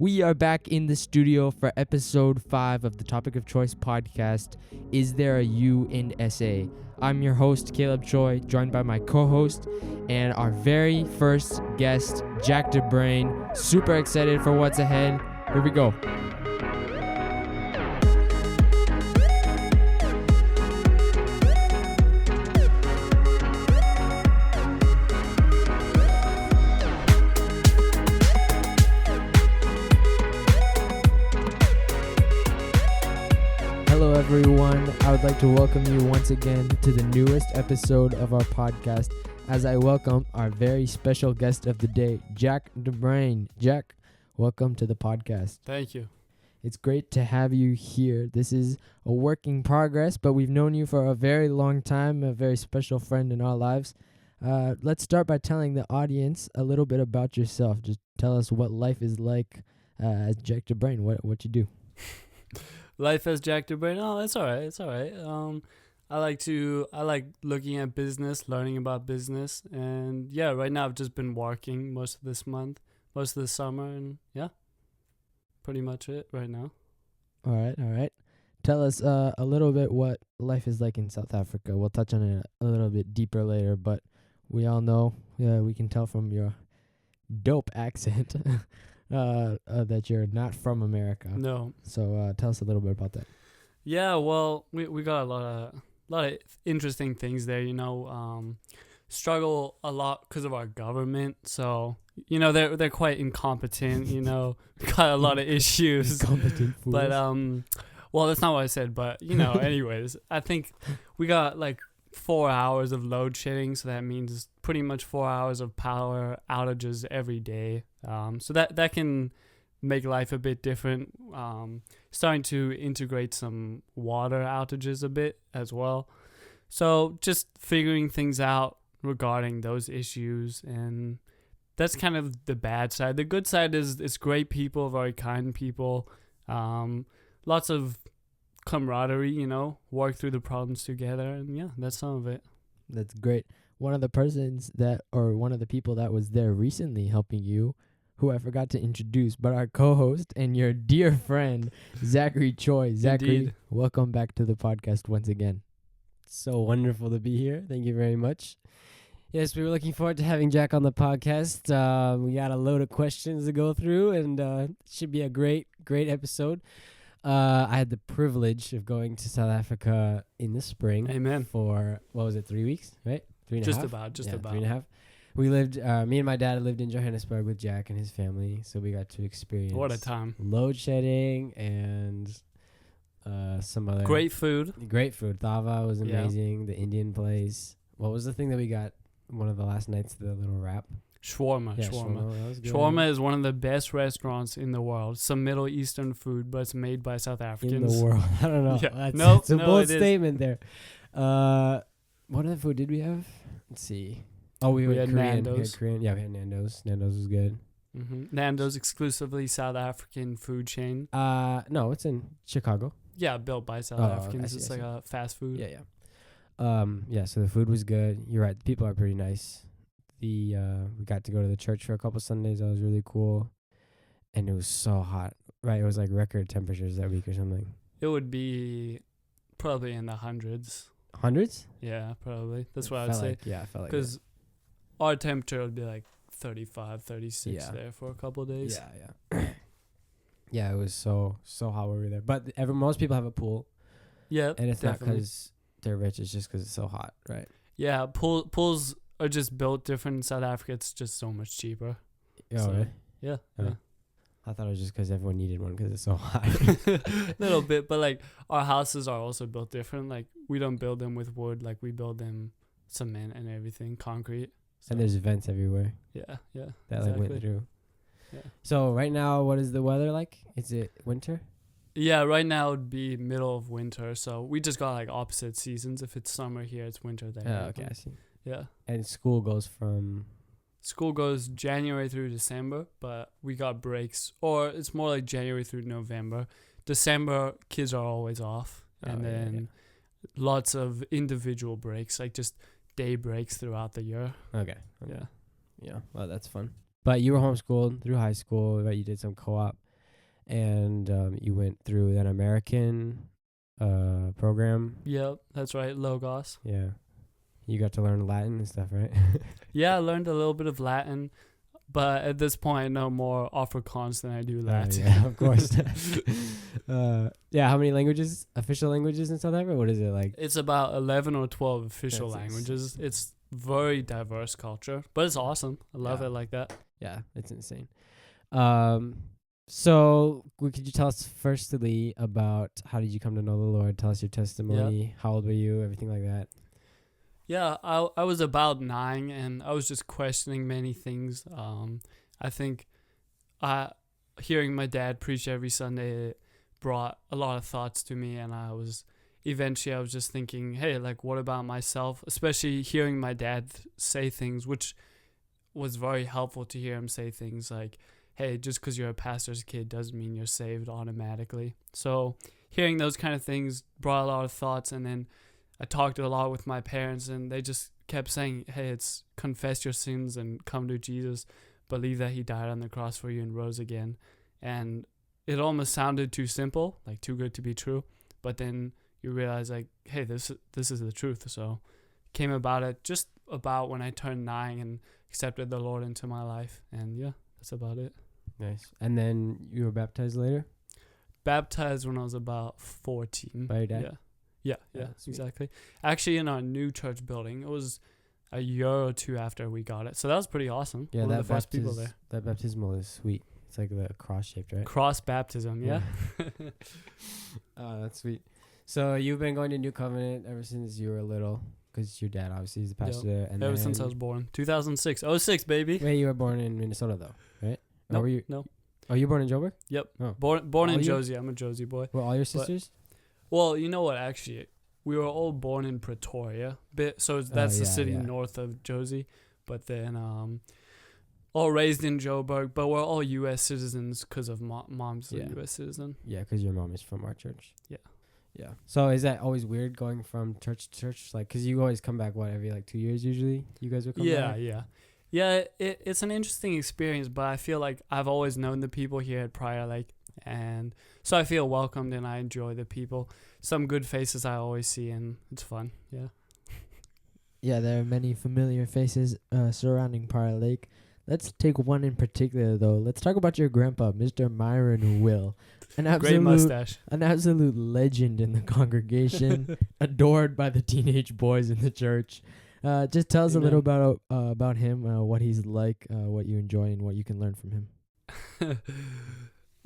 We are back in the studio for episode 5 of the Topic of Choice podcast, Is There a You in SA? I'm your host, Caleb Choi, joined by my co-host and our very first guest, Jack Bruyn. Super excited for what's ahead. Here we go. Hello everyone, I would like to welcome you once again to the newest episode of our podcast as I welcome our very special guest of the day, Jack Bruyn. Jack, welcome to the podcast. Thank you. It's great to have you here. This is a work in progress, but we've known you for a very long time, a very special friend in our lives. Let's start by telling the audience a little bit about yourself. Just tell us what life is like as Jack Bruyn, what you do. Life as Jack Bruyn. Oh, it's all right. It's all right. I like looking at business, learning about business, and yeah, right now I've just been working most of this month, most of the summer, and yeah, pretty much it right now. All right. Tell us a little bit what life is like in South Africa. We'll touch on it a little bit deeper later, but we all know, we can tell from your dope accent that you're not from America. No. So tell us a little bit about that. Yeah, well, we got a lot of interesting things there. Struggle a lot because of our government. So they're quite incompetent. Got a lot of issues. Incompetent fools. But well, that's not what I said. But anyways, I think we got like 4 hours of load shedding, so that means pretty much 4 hours of power outages every day. So that can make life a bit different. Starting to integrate some water outages a bit as well. So just figuring things out regarding those issues, and that's kind of the bad side. The good side is it's great people, very kind people, lots of camaraderie, work through the problems together, and yeah, that's some of it. That's great. One of the people that was there recently helping you, who I forgot to introduce, but our co-host and your dear friend, Zachary Choi. Zachary, Indeed. Welcome back to the podcast once again. So wonderful to be here. Thank you very much. Yes, we were looking forward to having Jack on the podcast. We got a load of questions to go through, and it should be a great episode. I had the privilege of going to South Africa in the spring. Amen. For, 3 weeks, right? 3.5? Just about. 3.5. We lived, me and my dad lived in Johannesburg with Jack and his family, so we got to experience What a time. load shedding and some other Great food. Thava was amazing. The Indian place. What was the thing that we got one of the last nights? The little wrap. Shawarma. Yeah, shawarma. That was good. Shawarma is one of the best restaurants in the world. Some Middle Eastern food, but it's made by South Africans. In the world. I don't know. Yeah. It's a bold statement there. What other food did we have? Let's see. Oh, we had Korean. Nando's. We had Korean. Yeah, we had Nando's. Nando's was good. Mm-hmm. Nando's exclusively South African food chain. No, it's in Chicago. Yeah, built by South Africans. It's like a fast food. Yeah. So the food was good. You're right. The people are pretty nice. We got to go to the church for a couple Sundays. That was really cool. And it was so hot. Right? It was like record temperatures that week or something. It would be probably in the hundreds. Hundreds? Yeah, probably. That's what I'd say. I felt like Because our temperature would be like 35, 36 Yeah. there for a couple of days. Yeah. Yeah, it was so hot when we were there. But most people have a pool. Yeah, And it's definitely. not because they're rich. It's just because it's so hot, right? Yeah, pools are just built different in South Africa. It's just so much cheaper. Oh, So, really? Yeah. Oh. Yeah. I thought it was just because everyone needed one because it's so hot. A little bit, but like our houses are also built different. Like we don't build them with wood, like we build them cement and everything, concrete. So, And there's vents everywhere yeah, that exactly. went through. Yeah. So right now, what is the weather like? Is it winter? Yeah, right now it would be middle of winter, so we just got like opposite seasons. If it's summer here, it's winter there. Oh, okay, I see. Yeah. And school goes from... School goes January through December, but we got breaks, or it's more like January through November. December, kids are always off, and then lots of individual breaks, like just day breaks throughout the year. Okay. Yeah. Yeah, well, that's fun. But you were homeschooled through high school, right? You did some co-op. and you went through an American program. Yep, that's right, Logos. Yeah. You got to learn Latin and stuff, right? Yeah, I learned a little bit of Latin, but at this point I know more Afrikaans than I do Latin. Yeah, of course. Yeah, how many languages, official languages in South Africa? What is it like? It's about 11 or 12 official That's languages. It's very diverse culture, but it's awesome. I love Yeah. it like that. Yeah, it's insane. So could you tell us firstly about how did you come to know the Lord? Tell us your testimony. How old were you? Everything like that. Yeah, I was about 9 and I was just questioning many things. I think hearing my dad preach every Sunday brought a lot of thoughts to me, and I was just thinking, hey, like, what about myself? Especially hearing my dad say things, which was very helpful to hear him say things like, hey, just because you're a pastor's kid doesn't mean you're saved automatically. So hearing those kind of things brought a lot of thoughts, and then I talked a lot with my parents, and they just kept saying, hey, it's confess your sins and come to Jesus, believe that he died on the cross for you and rose again. And it almost sounded too simple, like too good to be true, but then you realize, like, hey, this is the truth. So came about it just about when I turned 9 and accepted the Lord into my life, and yeah, that's about it. Nice. And then you were baptized later? Baptized when I was about 14. By your dad? Yeah, Sweet. exactly. Actually, in our new church building. It was a year or two after we got it. So that was pretty awesome. Yeah, One that of the first people there. That baptismal is sweet. It's like the cross shaped, right? Cross baptism, yeah. Oh, that's sweet. So you've been going to New Covenant ever since you were little, because your dad obviously is the pastor there. And Ever since I was born. 2006. 06, baby. Wait, you were born in Minnesota though, right? Or No, were you? no. Oh, you were born in Joburg? Yep. Oh. Born All in you? Josie. I'm a Josie boy. Were all your sisters? Well, you know what, actually, we were all born in Pretoria, so that's the city north of Josie, but then all raised in Joburg, but we're all U.S. citizens because of mom's a U.S. citizen. Yeah, because your mom is from our church. Yeah. Yeah. So is that always weird going from church to church? Like, because you always come back, every 2 years usually? You guys would come back? Yeah, it's an interesting experience, but I feel like I've always known the people here at Prior Lake, and so I feel welcomed and I enjoy the people. Some good faces I always see, and it's fun. Yeah. Yeah, there are many familiar faces surrounding Prior Lake. Let's take one in particular, though. Let's talk about your grandpa, Mr. Myron Will. Great mustache. An absolute legend in the congregation, adored by the teenage boys in the church. Just tell us a little about him, what he's like, what you enjoy, and what you can learn from him.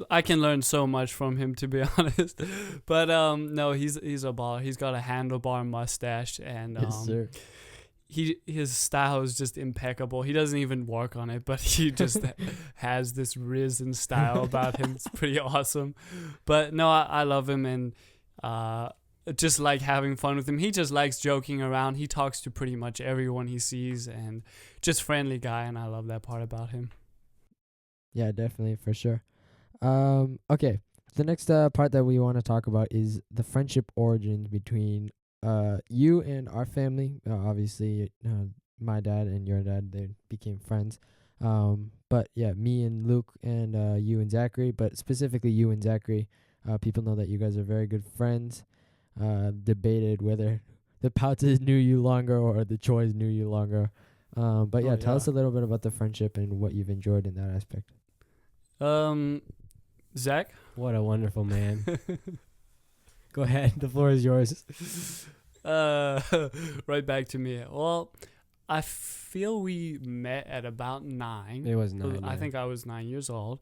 I can learn so much from him, to be honest. But no, he's a baller. He's got a handlebar mustache, and Yes, sir. his style is just impeccable. He doesn't even work on it, but he just has this risen style about him. It's pretty awesome. But no, I love him, and just like having fun with him. He just likes joking around. He talks to pretty much everyone he sees, and just friendly guy, and I love that part about him. Yeah, definitely, for sure. Okay, the next part that we want to talk about is the friendship origins between you and our family. Obviously, my dad and your dad, they became friends. But yeah, me and Luke and you and Zachary, but specifically you and Zachary, people know that you guys are very good friends. Debated whether the Poutzes knew you longer or the Choys knew you longer. But yeah, tell us a little bit about the friendship and what you've enjoyed in that aspect. Zach? What a wonderful man. Go ahead. The floor is yours. Right back to me. Well, I feel we met at about 9. It was 9. I think I was 9 years old.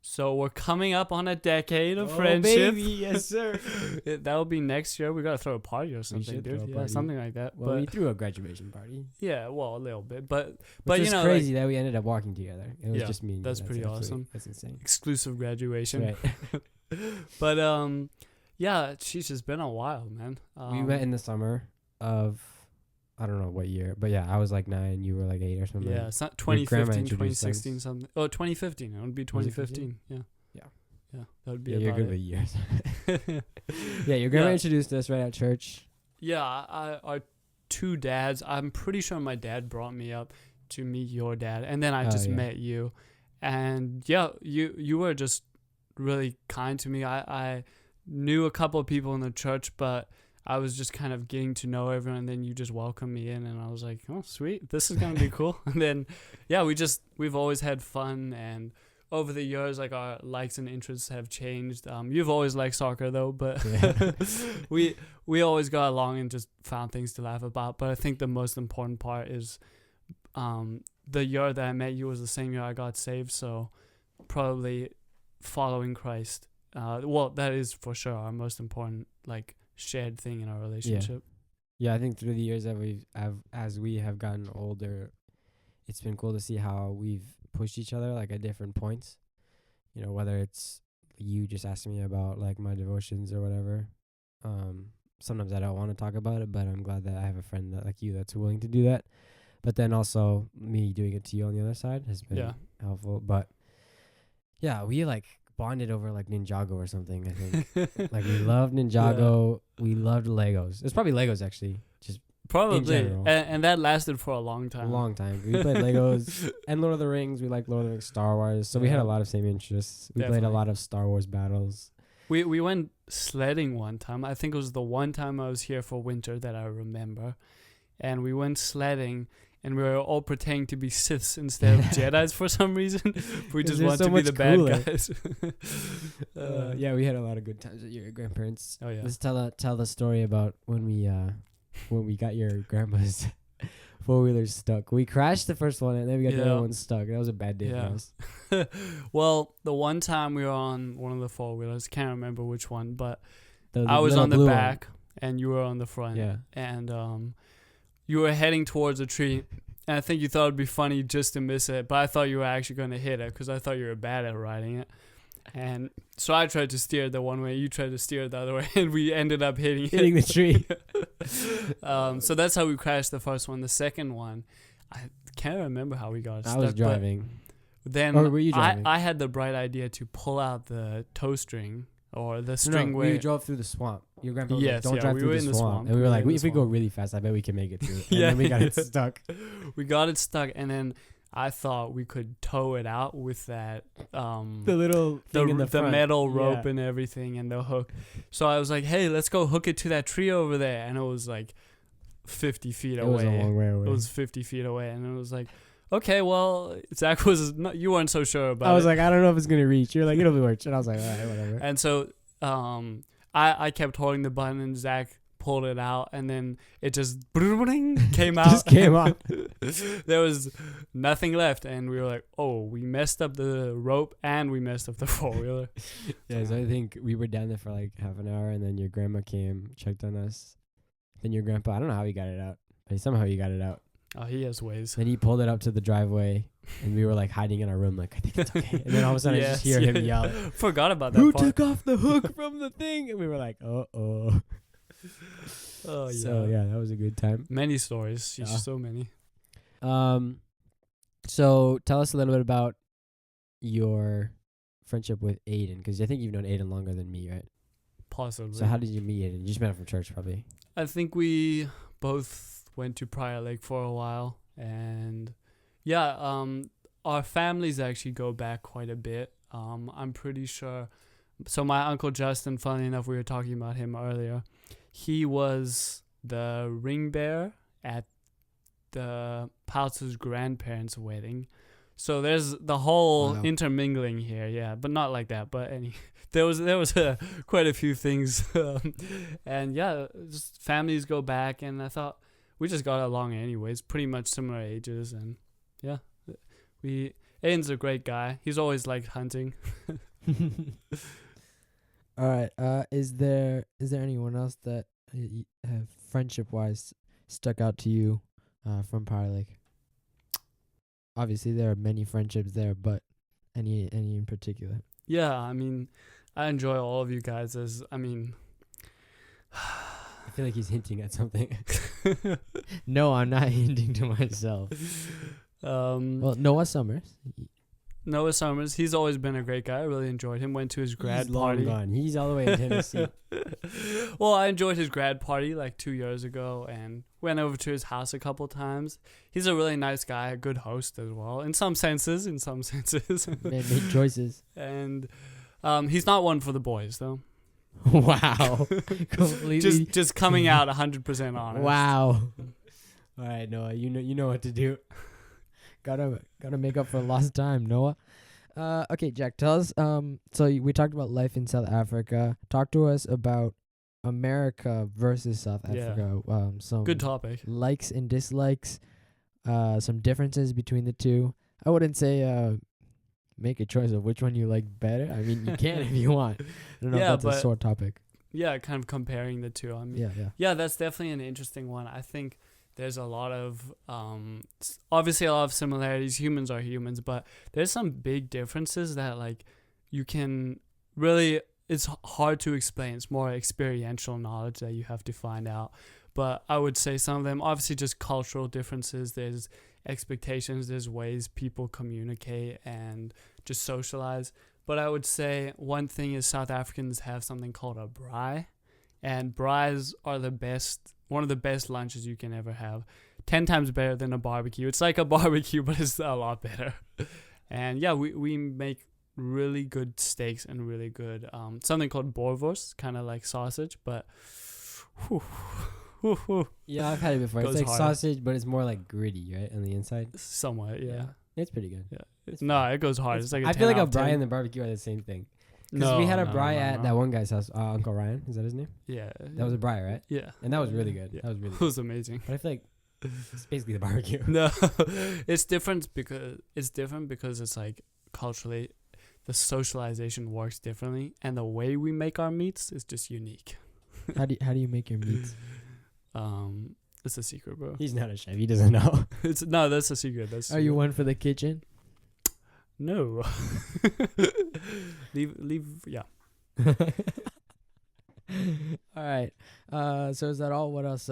So we're coming up on a decade of friendship. Baby, yes, sir. That'll be next year. We gotta throw a party or something, dude. Throw a Yeah, party. something like that. Well, we threw a graduation party. Yeah, well, a little bit, but Which you is know, crazy that we ended up walking together. It was Yeah, just me and you. that's pretty awesome. That's insane. exclusive graduation. Right. But yeah, she's just been a while, man. We met in the summer of, I don't know what year, but yeah, I was 9, you were 8 or something. Yeah, it's not grandma 2015, introduced 2016, something. Oh, 2015. It would be 2015. Yeah. Yeah, that would be Yeah, you're about good it. with years. Yeah, your grandma introduced us right at church. Yeah, our two dads. I'm pretty sure my dad brought me up to meet your dad, and then I just met you. And yeah, you were just really kind to me. I knew a couple of people in the church, but I was just kind of getting to know everyone, and then you just welcomed me in, and I was like, oh, sweet, this is gonna be cool. And then, yeah, we've always had fun, and over the years, like, our likes and interests have changed. You've always liked soccer though, but Yeah. we always got along and just found things to laugh about. But I think the most important part is, the year that I met you was the same year I got saved, so probably following Christ. Well, that is for sure our most important, like, shared thing in our relationship. Yeah, I think through the years that as we have gotten older, it's been cool to see how we've pushed each other, like, at different points. You know, whether it's you just asking me about, like, my devotions or whatever. Sometimes I don't want to talk about it, but I'm glad that I have a friend that, like you, that's willing to do that. But then also me doing it to you on the other side has been helpful. But yeah, we, like, bonded over, like, Ninjago or something, I think. Like, we loved Ninjago. We loved Legos. It's probably Legos, actually. Just Probably. in general. And that lasted for a long a time. long time. We played Legos and Lord of the Rings. We liked Lord of the Rings, Star Wars. So we had Yeah. a lot of same interests. We played Definitely. a lot of Star Wars battles. We went sledding one time. I think it was the one time I was here for winter that I remember. And we went sledding, and we were all pretending to be Siths instead of Jedis for some reason. We just they're want so to be much the bad cooler. guys. Yeah, we had a lot of good times at your grandparents'. Oh, yeah. Let's tell the story about when we got your grandma's 4-wheeler stuck. We crashed the first one, and then we got the Yeah. other one stuck. That was a bad day Yeah. for us. Well, the one time we were on one of the four-wheelers, can't remember which one, but The I was little on the blue one. back, and you were on the front. Yeah. And you were heading towards a tree, and I think you thought it'd be funny just to miss it, but I thought you were actually going to hit it because I thought you were bad at riding it. And so I tried to steer it the one way, you tried to steer it the other way, and we ended up hitting the tree. So that's how we crashed the first one. The second one, I can't remember how we got stuck. I was but driving. Then Or were you driving? I had the bright idea to pull out the tow string or the No, string we where drove through the swamp. Your grandpa was Yes, like, don't yeah, drive we through were the in the swamp. swamp. And we were We were like, in the if we go swamp. really fast, I bet we can make it through. And Yeah. then we got it stuck. we got it stuck, and then I thought we could tow it out with that The little thing in the front. metal rope Yeah. and everything and the hook. So I was like, hey, let's go hook it to that tree over there. And it was like 50 feet It away. was a long way away. It was 50 feet away. And it was like, okay, well, Zach was not, you weren't so sure about it. I was like, I don't know if it's going to reach. You're like, it'll be worth. And I was like, all right, whatever. And so I kept holding the button, and Zach pulled it out, and then it just came out. Just came off. There was nothing left, and we were like, oh, we messed up the rope and we messed up the four-wheeler. Yeah, so I think we were down there for like half an hour, and then your grandma came, checked on us. Then your grandpa, I don't know how he got it out, but somehow he got it out. Oh, he has ways. Then he pulled it up to the driveway, and we were like hiding in our room, like, I think it's okay. And then all of a sudden, I just hear him yell, Forgot about that "Who part. took off the hook from the thing?" And we were like, "Uh-oh." Oh, yeah. So yeah, that was a good time. Many stories. Yeah. So many. So tell us a little bit about your friendship with Aiden, because I think you've known Aiden longer than me, right? Possibly. So how did you meet Aiden? You just met him from church, probably. I think we both went to Prior Lake for a while, and yeah, our families actually go back quite a bit. I'm pretty sure. So my uncle Justin, funny enough, we were talking about him earlier. He was the ring bearer at the Poutz's grandparents' wedding. So there's the whole Wow. intermingling here, yeah, but not like that. But there was quite a few things, and yeah, just families go back, and I thought we just got along anyways, pretty much similar ages, and yeah, Aiden's a great guy. He's always liked hunting. All right. Is there anyone else that have friendship wise stuck out to you from Prior Lake? Obviously, there are many friendships there, but any in particular? Yeah, I mean, I enjoy all of you guys. I feel like he's hinting at something. No, I'm not hinting to myself. Well, Noah Summers. Noah Summers, he's always been a great guy. I really enjoyed him. Went to his grad He's long party. gone. He's all the way in Tennessee. Well, I enjoyed his grad party like 2 years ago, and went over to his house a couple times. He's a really nice guy, a good host as well, in some senses. Made choices. And he's not one for the boys, though. Wow. Completely. Just coming out 100% honest. Wow. All right, Noah, you know what to do. Gotta make up for lost time, Noah. Okay, Jack, tell us. So we talked about life in South Africa. Talk to us about America versus South Africa. Some good topic. Likes and dislikes. Some differences between the two. I wouldn't say make a choice of which one you like better. I mean, you can if you want. I don't know if that's a sore topic. Yeah, kind of comparing the two. I mean, yeah, that's definitely an interesting one. I think there's a lot of obviously a lot of similarities. Humans are humans, but there's some big differences that like you can really, it's hard to explain. It's more experiential knowledge that you have to find out. But I would say some of them, obviously just cultural differences. There's expectations, there's ways people communicate and just socialize. But I would say one thing is South Africans have something called a braai. And braais are one of the best lunches you can ever have. 10 times better than a barbecue. It's like a barbecue, but it's a lot better. And yeah, we make really good steaks and really good something called boerewors, kind of like sausage, but yeah, I've had it before. It's like sausage, but it's more like gritty, right, on the inside. Somewhat, yeah. It's pretty good. Yeah, it goes hard. It's like I feel like a braai and the barbecue are the same thing. Because we had a braai at that one guy's house, Uncle Ryan. Is that his name? Yeah. That was a braai, right? Yeah. And that was really good. Yeah. That was really good. It was amazing. But I feel like it's basically the barbecue. No, it's different because it's like culturally, the socialization works differently, and the way we make our meats is just unique. How do you make your meats? It's a secret, bro. He's not a chef. He doesn't know. That's a secret. Are you one for the kitchen? No. leave. Yeah. All right. So is that all? What else?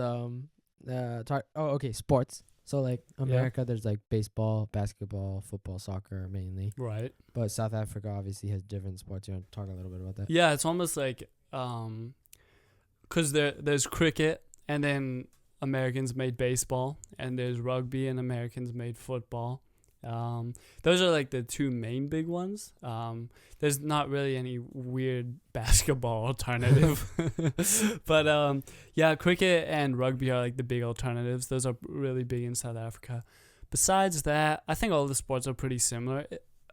Okay. Sports. So like America, there's like baseball, basketball, football, soccer mainly. Right. But South Africa obviously has different sports. You want to talk a little bit about that? Yeah, it's almost like because there's cricket, and then Americans made baseball, and there's rugby, and Americans made football. Those are like the two main big ones. There's not really any weird basketball alternative, but yeah, cricket and rugby are like the big alternatives. Those are really big in South Africa. Besides that, I think all the sports are pretty similar.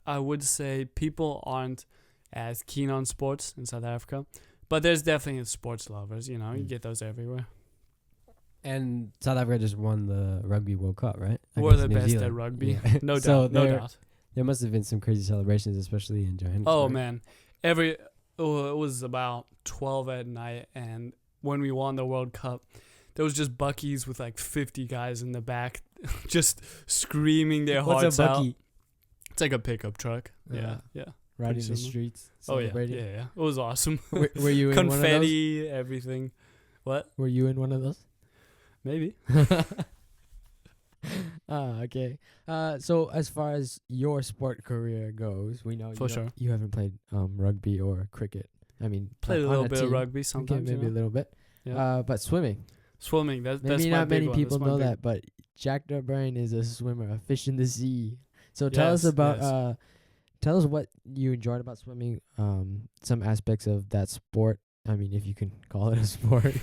I would say people aren't as keen on sports in South Africa, but there's definitely sports lovers. You get those everywhere. And South Africa just won the Rugby World Cup, right? We're the best at rugby. Yeah. No doubt. No doubt. There must have been some crazy celebrations, especially in Johannesburg. Oh, man. It was about 12 at night, and when we won the World Cup, there was just buckies with like 50 guys in the back just screaming their hearts out. What's a bucky? It's like a pickup truck. Yeah. Riding the streets. Oh, yeah. It was awesome. Were you in one of those? Confetti, everything. What? Were you in one of those? Maybe. Okay. So as far as your sport career goes, we know you haven't played rugby or cricket. I mean, played a little bit of rugby sometimes. Okay, maybe a little bit. Yeah. But swimming. That's maybe my not many one. people know that, but Jack Bruyn is a swimmer, a fish in the sea. So tell us about tell us what you enjoyed about swimming. Some aspects of that sport. I mean, if you can call it a sport.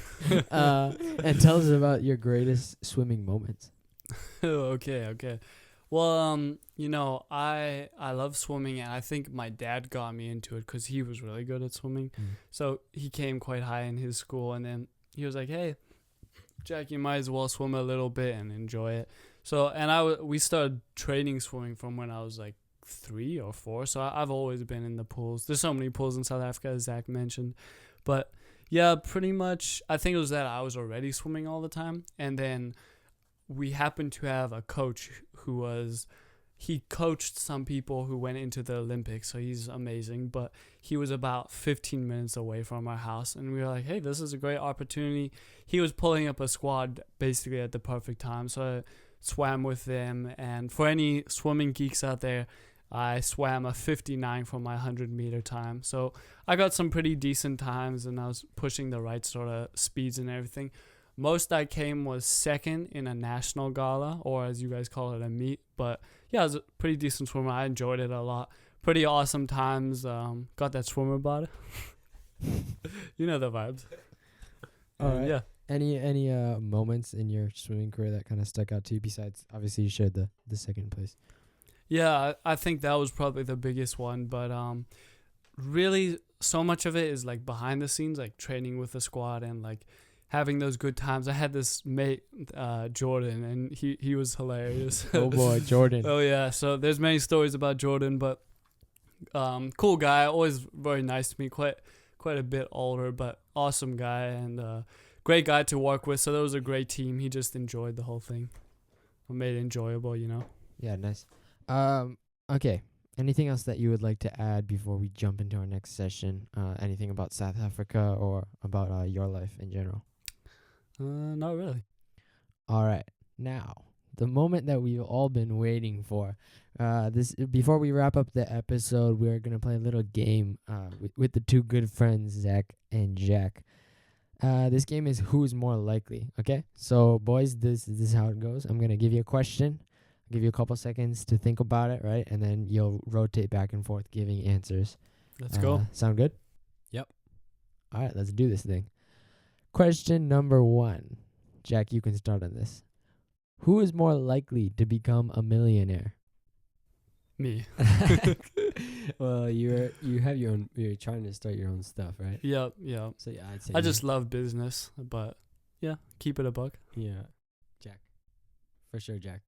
And tell us about your greatest swimming moments. Okay. Well, I love swimming, and I think my dad got me into it because he was really good at swimming. So he came quite high in his school, and then he was like, "Hey, Jack, you might as well swim a little bit and enjoy it." So, and we started training swimming from when I was like 3 or 4. So I've always been in the pools. There's so many pools in South Africa, as Zach mentioned. But yeah, pretty much, I think it was that I was already swimming all the time. And then we happened to have a coach he coached some people who went into the Olympics. So he's amazing. But he was about 15 minutes away from our house. And we were like, hey, this is a great opportunity. He was pulling up a squad basically at the perfect time. So I swam with them. And for any swimming geeks out there, I swam a 59 for my 100-meter time. So I got some pretty decent times, and I was pushing the right sort of speeds and everything. Most I came was second in a national gala, or as you guys call it, a meet. But yeah, I was a pretty decent swimmer. I enjoyed it a lot. Pretty awesome times. Got that swimmer bod. You know the vibes. All right. Yeah. Any moments in your swimming career that kind of stuck out to you besides obviously you shared the second place? Yeah, I think that was probably the biggest one. But really, so much of it is like behind the scenes, like training with the squad and like having those good times. I had this mate, Jordan, and he was hilarious. Oh boy, Jordan. Oh yeah, so there's many stories about Jordan, but cool guy, always very nice to me, quite a bit older, but awesome guy and great guy to work with. So that was a great team. He just enjoyed the whole thing. Made it enjoyable, you know. Yeah, nice. Okay. Anything else that you would like to add before we jump into our next session? Anything about South Africa or about your life in general? Not really. All right. Now, the moment that we've all been waiting for. This before we wrap up the episode, we're gonna play a little game with the two good friends, Zach and Jack. This game is who's more likely. Okay, so boys, this is how it goes. I'm gonna give you a question, give you a couple seconds to think about it, right, and then you'll rotate back and forth giving answers. Let's go. Sound good? Yep. All right, let's do this thing. Question number 1. Jack, you can start on this. Who is more likely to become a millionaire? Me. Well, you're trying to start your own stuff, right? Yep. So yeah, I'd say I just love business, but yeah, keep it a buck. yeah, Jack, for sure, Jack.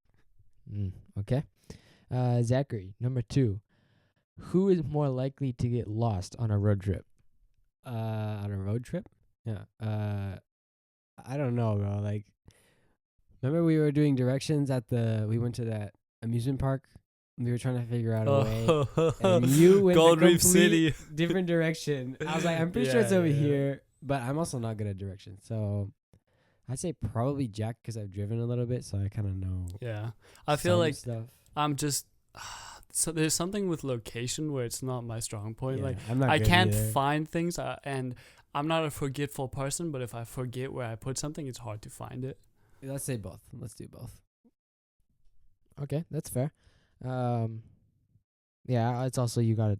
Okay. Zachary, number 2. Who is more likely to get lost on a road trip? On a road trip? Yeah. I don't know, bro. Like, remember we were doing directions we went to that amusement park. We were trying to figure out a way, and you went Gold the Reef complete City. different direction. I was like, I'm pretty sure it's over here, but I'm also not good at directions. So I'd say probably Jack because I've driven a little bit, so I kind of know. Yeah, I feel some like stuff. I'm just. So there's something with location where it's not my strong point. Yeah, Like I'm not I good can't either. find things, and I'm not a forgetful person. But if I forget where I put something, it's hard to find it. Let's say both. Let's do both. Okay, that's fair. Yeah, it's also you gotta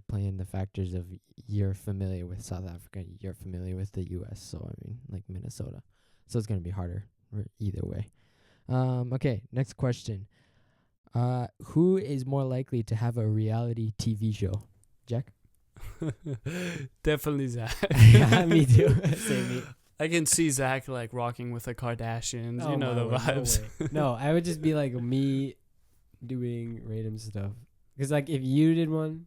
play in the factors of you're familiar with South Africa, you're familiar with the U.S. So I mean, like Minnesota, so it's gonna be harder either way. Okay, next question. Who is more likely to have a reality TV show? Jack? Definitely Zach. Yeah, me too. Same me. I can see Zach like rocking with the Kardashians. Oh you know my the word, vibes. No, I would just be like me doing random stuff. Because like if you did one,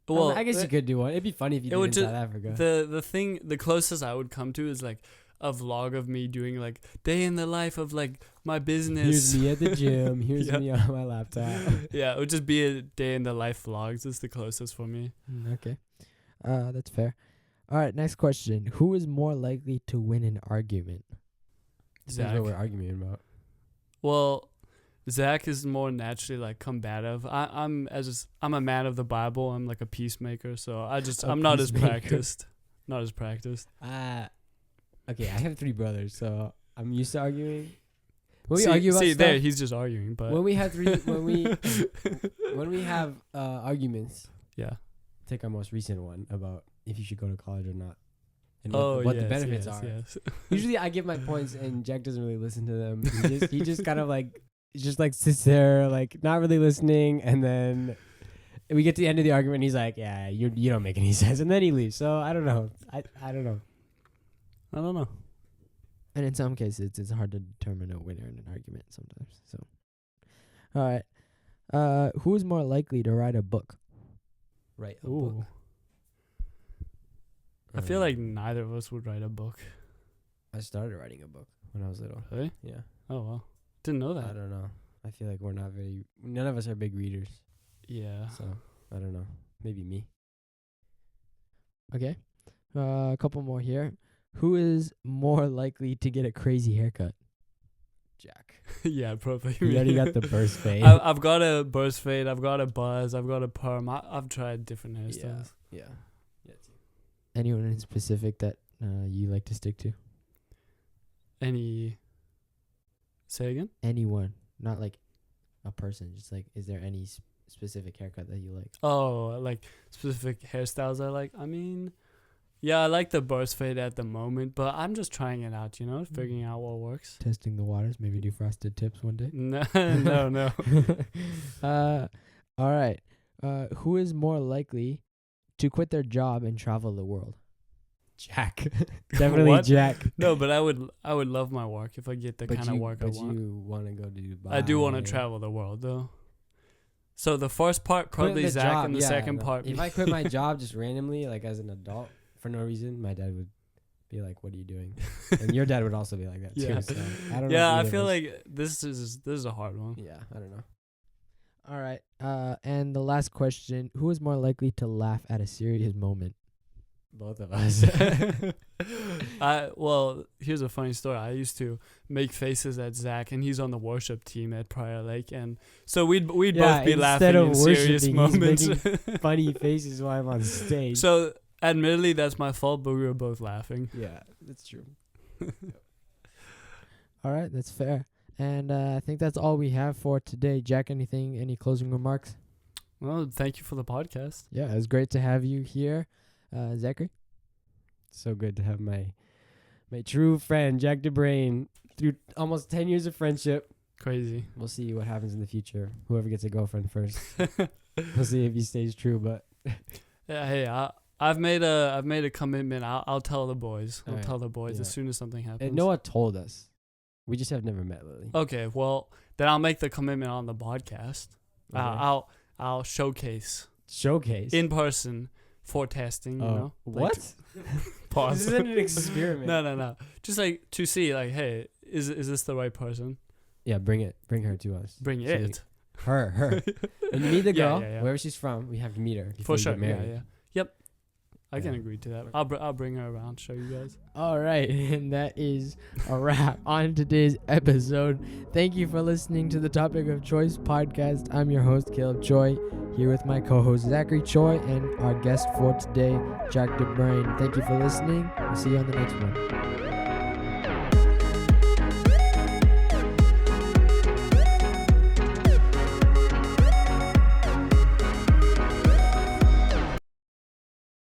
Well, I guess you could do one. It'd be funny if you it did would in ju- South Africa. the closest I would come to is like a vlog of me doing like day in the life of like my business. Here's me at the gym. Here's Yeah. me on my laptop. Yeah, it would just be a day in the life vlogs. It's the closest for me. Okay, that's fair. All right, next question. Who is more likely to win an argument? That's Zach. what we're arguing about. Well, Zach is more naturally like combative. I'm a man of the Bible. I'm like a peacemaker, so I'm not as peacemaker. practiced. Not as practiced. Okay, I have 3 brothers, so I'm used to arguing. When we argue about see stuff, there, he's just arguing. But when we have when we have arguments, yeah. take our most recent one about if you should go to college or not, and Oh, what the yes, benefits yes, are. yes. Usually, I give my points, and Jack doesn't really listen to them. He just kind of like sits there, like not really listening, and then we get to the end of the argument, and he's like, "Yeah, you don't make any sense," and then he leaves. So I don't know. I don't know. I don't know. And in some cases, it's hard to determine a winner in an argument sometimes. So, all right. Who is more likely to write a book? Right. Ooh. I feel like neither of us would write a book. I started writing a book when I was little. Really? Yeah. Oh well. Didn't know I that. don't know. I feel like none of us are big readers. Yeah. So I don't know. Maybe me. Okay. A couple more here. Who is more likely to get a crazy haircut? Jack. Yeah, probably. You already got the burst fade. I've got a burst fade. I've got a buzz. I've got a perm. I've tried different hairstyles. Yeah. Anyone in specific that you like to stick to? Say again? Anyone, not like a person. Just like, is there any specific haircut that you like? Oh, like specific hairstyles I like. I mean, yeah, I like the burst fade at the moment, but I'm just trying it out, figuring out what works. Testing the waters. Maybe do frosted tips one day. No, no. All right. Who is more likely to quit their job and travel the world? Jack. Definitely What? Jack. No, but I would love my work if I get the kind of work I But want. you want to go to Dubai. I do want to travel the world though. So the first part Quit probably the Zach, job, and the yeah, second no. part. If me. I quit my job just randomly, like as an adult for no reason, my dad would be like, "What are you doing?" And your dad would also be like that too. Yeah. So I don't know. Yeah, if I either feel of us- like this is a hard one. Yeah, I don't know. All right. And the last question: who is more likely to laugh at a serious moment? Both of us. Well, here's a funny story. I used to make faces at Zach, and he's on the worship team at Prior Lake, and so we'd Yeah, both be instead laughing of in serious worshiping, he's moments. Funny faces while I'm on stage. So, admittedly, that's my fault, but we were both laughing. yeah, that's true. All right, that's fair. And I think that's all we have for today. Jack, any closing remarks? Well, thank you for the podcast. Yeah, it was great to have you here. Zachary? So good to have my true friend Jack Bruyn through almost 10 years of friendship. Crazy. We'll see what happens in the future. Whoever gets a girlfriend first. We'll see if he stays true. But Yeah, hey, I've made a commitment. I'll tell the boys. I'll Alright, tell the boys yeah. as soon as something happens. and Noah told us. We just have never met Lily. Okay, well then I'll make the commitment on the podcast. Okay. I'll showcase Showcase. in person for testing. You know, Like, what? pause. This isn't an experiment. No. Just like to see, like, hey, is this the right person? Yeah, bring her to us. Bring So it Her. When you meet the Yeah, girl, yeah. wherever she's from, we have to meet her before for you sure. get married. Yeah. Yep. I can Yeah. agree to that. I'll bring her around, show you guys. All right, and that is a wrap on today's episode. Thank you for listening to the Topic of Choice podcast. I'm your host, Caleb Choi, here with my co-host, Zachary Choi, and our guest for today, Jack DeBrain. Thank you for listening. We'll see you on the next one.